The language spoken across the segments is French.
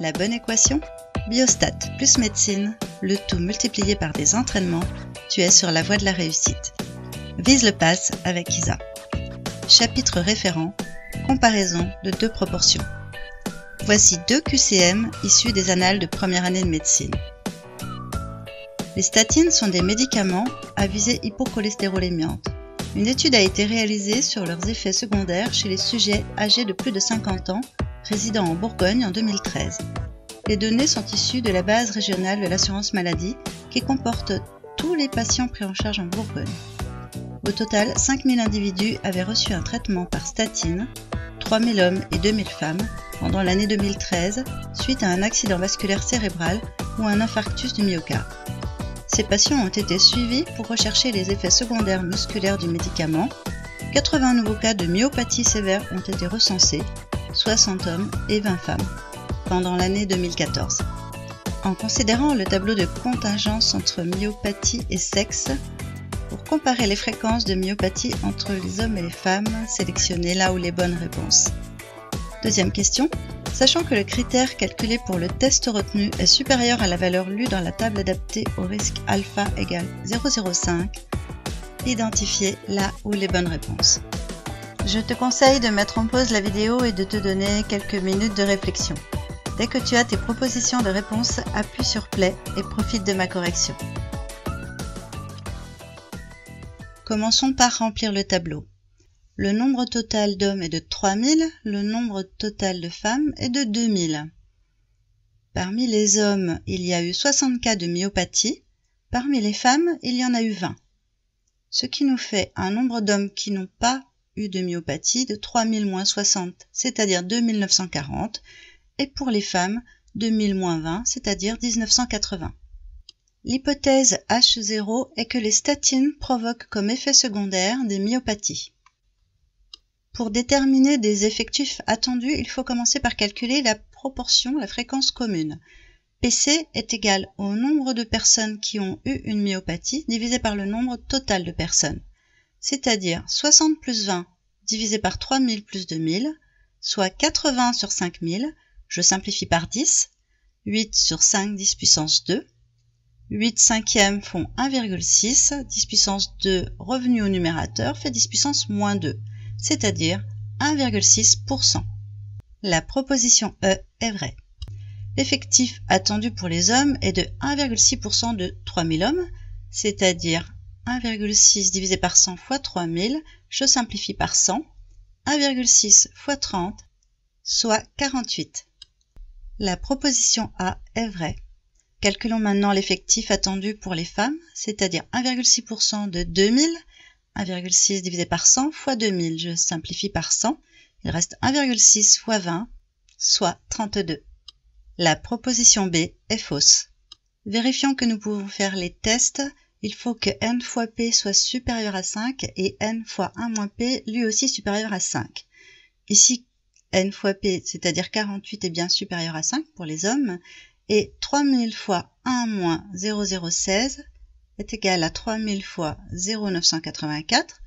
La bonne équation? Biostat plus médecine, le tout multiplié par des entraînements, tu es sur la voie de la réussite. Vise le pass avec Isa. Chapitre référent, comparaison de deux proportions. Voici deux QCM issus des annales de première année de médecine. Les statines sont des médicaments à visée hypocholestérolémiante. Une étude a été réalisée sur leurs effets secondaires chez les sujets âgés de plus de 50 ans résidant en Bourgogne en 2013. Les données sont issues de la base régionale de l'assurance maladie qui comporte tous les patients pris en charge en Bourgogne. Au total, 5000 individus avaient reçu un traitement par statine, 3000 hommes et 2000 femmes, pendant l'année 2013 suite à un accident vasculaire cérébral ou un infarctus du myocarde. Ces patients ont été suivis pour rechercher les effets secondaires musculaires du médicament. 80 nouveaux cas de myopathie sévère ont été recensés, 60 hommes et 20 femmes, pendant l'année 2014. En considérant le tableau de contingence entre myopathie et sexe, pour comparer les fréquences de myopathie entre les hommes et les femmes, sélectionnez là où les bonnes réponses. Deuxième question. Sachant que le critère calculé pour le test retenu est supérieur à la valeur lue dans la table adaptée au risque alpha égale 0,05, identifiez là où les bonnes réponses. Je te conseille de mettre en pause la vidéo et de te donner quelques minutes de réflexion. Dès que tu as tes propositions de réponse, appuie sur play et profite de ma correction. Commençons par remplir le tableau. Le nombre total d'hommes est de 3000, le nombre total de femmes est de 2000. Parmi les hommes, il y a eu 60 cas de myopathie, parmi les femmes, il y en a eu 20. Ce qui nous fait un nombre d'hommes qui n'ont pas eu de myopathie de 3000 moins 60, c'est-à-dire 2940, et pour les femmes, 2000 moins 20, c'est-à-dire 1980. L'hypothèse H0 est que les statines provoquent comme effet secondaire des myopathies. Pour déterminer des effectifs attendus, il faut commencer par calculer la proportion, la fréquence commune. PC est égal au nombre de personnes qui ont eu une myopathie divisé par le nombre total de personnes, c'est-à-dire 60 plus 20 divisé par 3000 plus 2000, soit 80 sur 5000, je simplifie par 10, 8 sur 5, 10 puissance 2, 8 cinquièmes font 1,6, 10 puissance 2 revenu au numérateur fait 10 puissance moins 2. C'est-à-dire 1,6%. La proposition E est vraie. L'effectif attendu pour les hommes est de 1,6% de 3000 hommes, c'est-à-dire 1,6 divisé par 100 fois 3000, je simplifie par 100, 1,6 fois 30, soit 48. La proposition A est vraie. Calculons maintenant l'effectif attendu pour les femmes, c'est-à-dire 1,6% de 2000, 1,6 divisé par 100 fois 2000, je simplifie par 100, il reste 1,6 fois 20, soit 32. La proposition B est fausse. Vérifions que nous pouvons faire les tests, il faut que n fois p soit supérieur à 5 et n fois 1 moins p lui aussi supérieur à 5. Ici, n fois p, c'est-à-dire 48, est bien supérieur à 5 pour les hommes, et 3000 fois 1 moins 0,016 est égal à 3000 fois 0,984.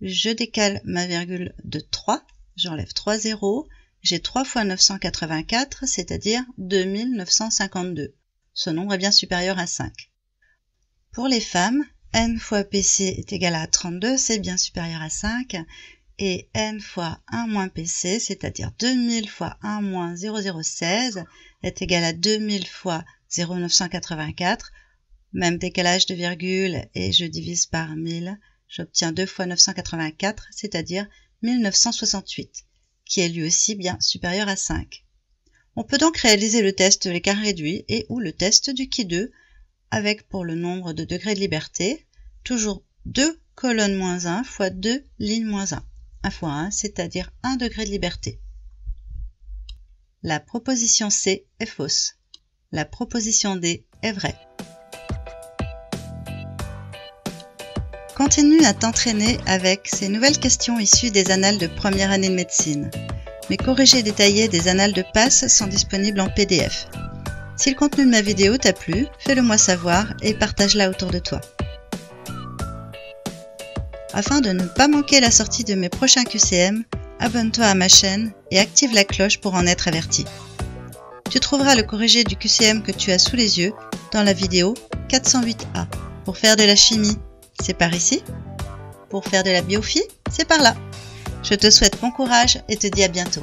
Je décale ma virgule de 3, j'enlève 3 zéros, j'ai 3 fois 984, c'est-à-dire 2952. Ce nombre est bien supérieur à 5. Pour les femmes, n fois PC est égal à 32, c'est bien supérieur à 5, et n fois 1 moins PC, c'est-à-dire 2000 fois 1 moins 0,016, est égal à 2000 fois 0,984, même décalage de virgule et je divise par 1000, j'obtiens 2 fois 984, c'est-à-dire 1968, qui est lui aussi bien supérieur à 5. On peut donc réaliser le test de l'écart réduit et ou le test du qui 2 avec pour le nombre de degrés de liberté, toujours 2 colonnes moins 1 fois 2 lignes moins 1. 1 fois 1, c'est-à-dire 1 degré de liberté. La proposition C est fausse. La proposition D est vraie. Continue à t'entraîner avec ces nouvelles questions issues des annales de première année de médecine. Mes corrigés détaillés des annales de PASS sont disponibles en PDF. Si le contenu de ma vidéo t'a plu, fais-le moi savoir et partage-la autour de toi. Afin de ne pas manquer la sortie de mes prochains QCM, abonne-toi à ma chaîne et active la cloche pour en être averti. Tu trouveras le corrigé du QCM que tu as sous les yeux dans la vidéo 408A. Pour faire de la chimie, c'est par ici. Pour faire de la biophie, c'est par là. Je te souhaite bon courage et te dis à bientôt.